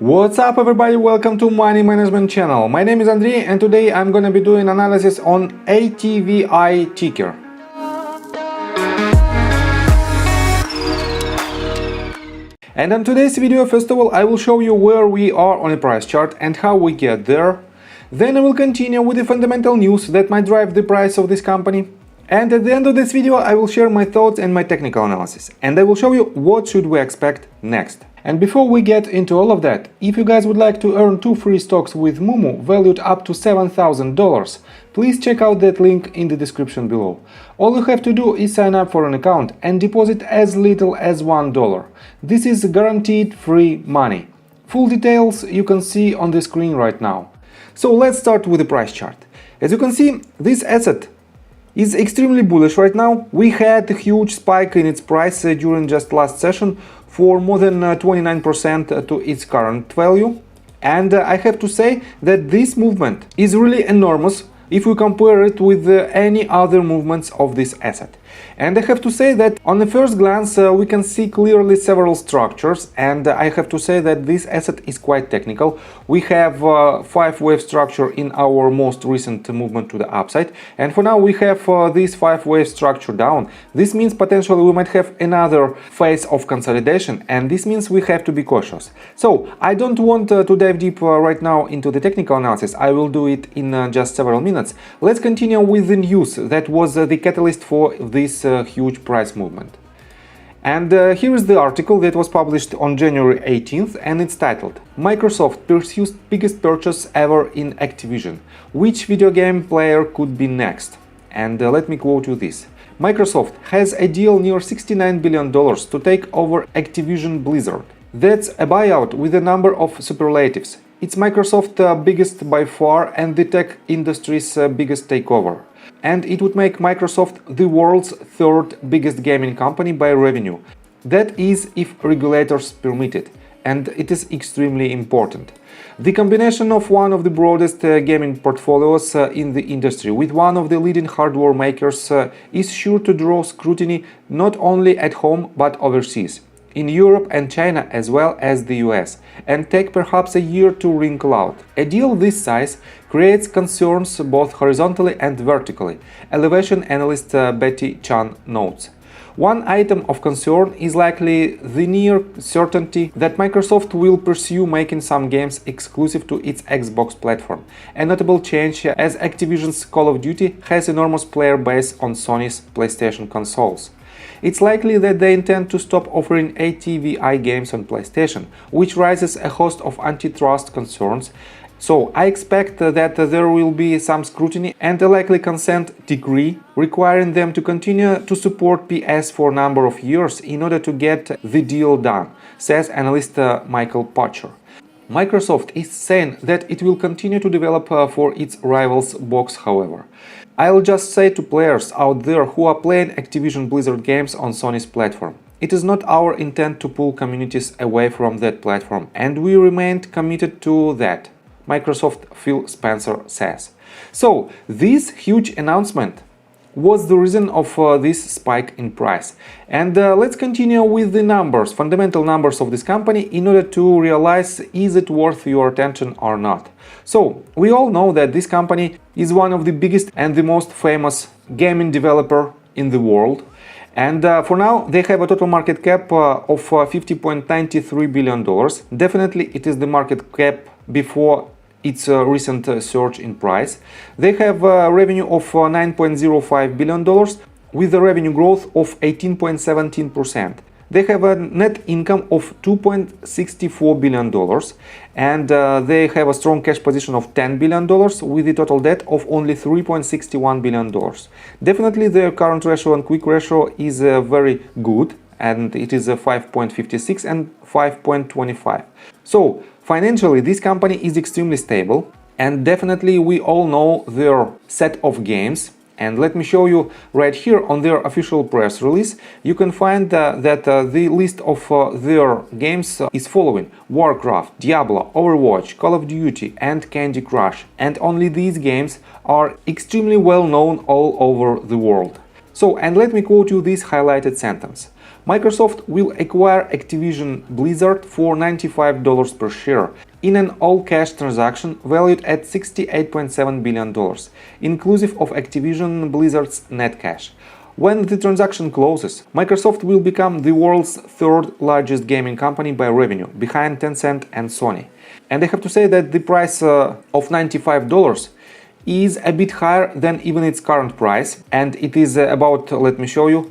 What's up everybody, welcome to Money Management channel. My name is Andrei and today I'm gonna be doing analysis on ATVI ticker. And on today's video, first of all, I will show you where we are on a price chart and how we get there. Then I will continue with the fundamental news that might drive the price of this company. And at the end of this video, I will share my thoughts and my technical analysis. And I will show you what should we expect next. And before we get into all of that, if you guys would like to earn 2 free stocks with Moomoo valued up to $7,000, please check out that link in the description below. All you have to do is sign up for an account and deposit as little as $1. This is guaranteed free money. Full details you can see on the screen right now. So let's start with the price chart. As you can see, this asset is extremely bullish right now. We had a huge spike in its price during just last session for more than 29% to its current value. And I have to say that this movement is really enormous if we compare it with any other movements of this asset. And I have to say that on the first glance we can see clearly several structures, and I have to say that this asset is quite technical. We have 5-wave structure in our most recent movement to the upside, and for now we have this 5-wave structure down. This means potentially we might have another phase of consolidation, and this means we have to be cautious. So I don't want to dive deep right now into the technical analysis. I will do it in just several minutes. Let's continue with the news that was the catalyst for this huge price movement. And here is the article that was published on January 18th, and it's titled "Microsoft pursues biggest purchase ever in Activision. Which video game player could be next?" And let me quote you this. Microsoft has a deal near $69 billion to take over Activision Blizzard. That's a buyout with a number of superlatives. It's Microsoft's biggest by far and the tech industry's biggest takeover. And it would make Microsoft the world's third biggest gaming company by revenue. That is, if regulators permit it, and it is extremely important. The combination of one of the broadest gaming portfolios in the industry with one of the leading hardware makers is sure to draw scrutiny not only at home but overseas, in Europe and China as well as the US, and take perhaps a year to wrinkle out. A deal this size creates concerns both horizontally and vertically, elevation analyst Betty Chan notes. One item of concern is likely the near certainty that Microsoft will pursue making some games exclusive to its Xbox platform, a notable change as Activision's Call of Duty has enormous player base on Sony's PlayStation consoles. It's likely that they intend to stop offering ATVI games on PlayStation, which raises a host of antitrust concerns. So I expect that there will be some scrutiny and a likely consent decree requiring them to continue to support PS for a number of years in order to get the deal done, says analyst Michael Potcher. Microsoft is saying that it will continue to develop for its rival's box, however. I'll just say to players out there who are playing Activision Blizzard games on Sony's platform, it is not our intent to pull communities away from that platform, and we remain committed to that, Microsoft Phil Spencer says. So, this huge announcement was the reason of this spike in price. And let's continue with the numbers, fundamental numbers of this company in order to realize is it worth your attention or not. So, we all know that this company is one of the biggest and the most famous gaming developer in the world. And for now, they have a total market cap of $50.93 billion. Definitely, it is the market cap before its recent surge in price. They have a revenue of $9.05 billion with a revenue growth of 18.17%. They have a net income of $2.64 billion and they have a strong cash position of $10 billion with a total debt of only $3.61 billion. Definitely their current ratio and quick ratio is very good, and it is 5.56 and 5.25. So financially, this company is extremely stable, and definitely we all know their set of games. And let me show you right here on their official press release. You can find that the list of their games is following: Warcraft, Diablo, Overwatch, Call of Duty and Candy Crush. And only these games are extremely well known all over the world. So, and let me quote you this highlighted sentence. Microsoft will acquire Activision Blizzard for $95 per share in an all-cash transaction valued at $68.7 billion, inclusive of Activision Blizzard's net cash. When the transaction closes, Microsoft will become the world's third largest gaming company by revenue, behind Tencent and Sony. And I have to say that the price of $95 is a bit higher than even its current price, and it is about, let me show you,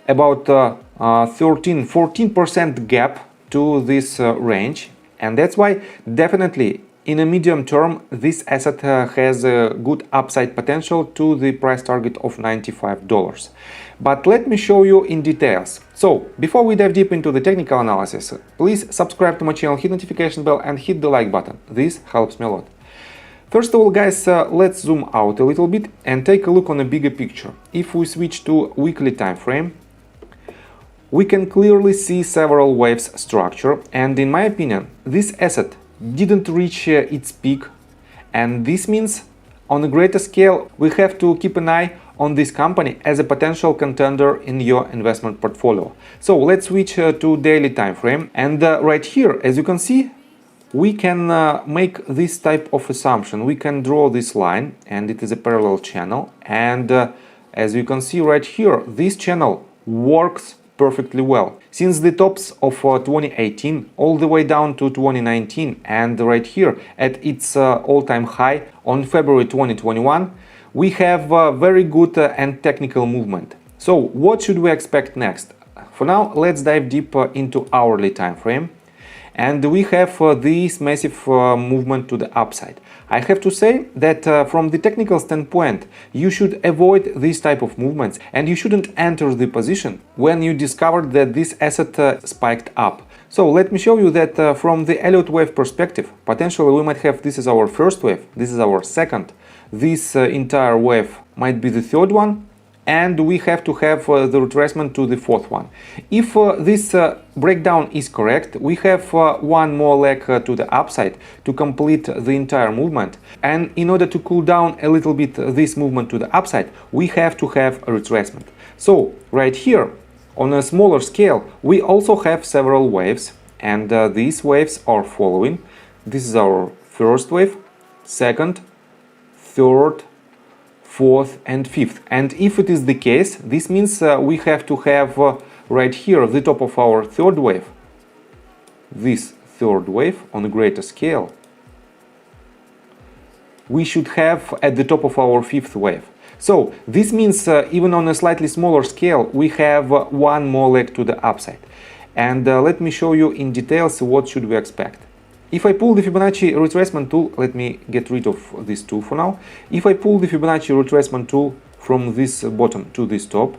about 14% gap to this range, and that's why definitely in a medium term this asset has a good upside potential to the price target of $95. But let me show you in details. So before we dive deep into the technical analysis, please subscribe to my channel, hit notification bell and hit the like button. This helps me a lot. First of all, guys, let's zoom out a little bit and take a look on a bigger picture. If we switch to weekly time frame, we can clearly see several waves structure, and in my opinion this asset didn't reach its peak, and this means on a greater scale we have to keep an eye on this company as a potential contender in your investment portfolio. So let's switch to daily time frame, and right here, as you can see, we can make this type of assumption. We can draw this line, and it is a parallel channel, and as you can see right here, this channel works perfectly well. Since the tops of 2018 all the way down to 2019, and right here at its all-time high on February 2021, we have very good and technical movement. So what should we expect next? For now, let's dive deeper into hourly time frame. And we have this massive movement to the upside. I have to say that from the technical standpoint, you should avoid this type of movements, and you shouldn't enter the position when you discovered that this asset spiked up. So let me show you that from the Elliott wave perspective, potentially we might have this is our first wave, this is our second, this entire wave might be the third one, and we have to have the retracement to the fourth one. If this breakdown is correct, we have one more leg to the upside to complete the entire movement, and in order to cool down a little bit this movement to the upside, we have to have a retracement. So right here on a smaller scale we also have several waves, and these waves are following. This is our first wave, second, third, fourth and fifth, and if it is the case, this means we have to have right here the top of our third wave, this third wave on a greater scale. We should have at the top of our fifth wave. So this means even on a slightly smaller scale we have one more leg to the upside, and let me show you in details what should we expect. If I pull the Fibonacci retracement tool, let me get rid of this tool for now. If I pull the Fibonacci retracement tool from this bottom to this top,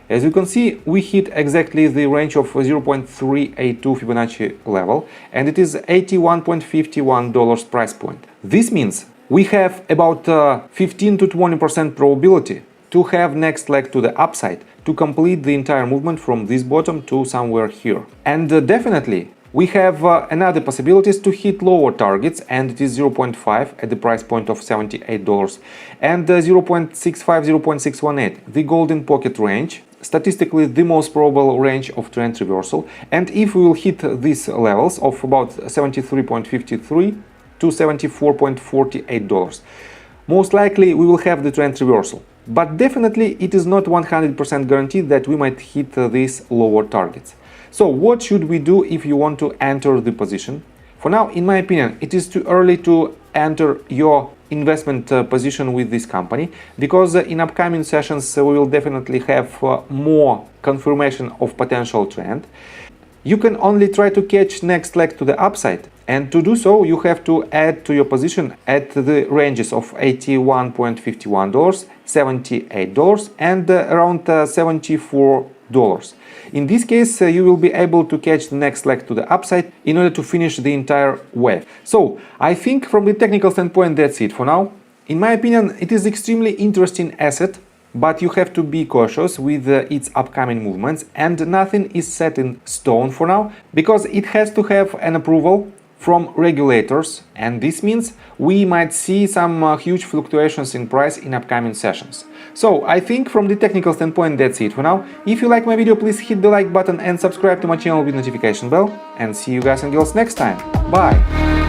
as you can see, we hit exactly the range of 0.382 Fibonacci level, and it is $81.51 price point. This means we have about 15 to 20% probability to have next leg to the upside to complete the entire movement from this bottom to somewhere here. And definitely we have another possibilities to hit lower targets, and it is 0.5 at the price point of $78 and 0.65, 0.618, the golden pocket range, statistically the most probable range of trend reversal. And if we will hit these levels of about $73.53 to $74.48, most likely we will have the trend reversal. But definitely it is not 100% guaranteed that we might hit these lower targets. So what should we do if you want to enter the position? For now, in my opinion, it is too early to enter your investment position with this company, because in upcoming sessions we will definitely have more confirmation of potential trend. You can only try to catch next leg to the upside, and to do so you have to add to your position at the ranges of $81.51, $78 and around $74. In this case, you will be able to catch the next leg to the upside in order to finish the entire wave. So I think from the technical standpoint that's it for now. In my opinion, it is extremely interesting asset, but you have to be cautious with its upcoming movements, and nothing is set in stone for now, because it has to have an approval from regulators, and this means we might see some huge fluctuations in price in upcoming sessions. So I think from the technical standpoint that's it for now. If you like my video, please hit the like button and subscribe to my channel with notification bell, and see you guys and girls next time. Bye!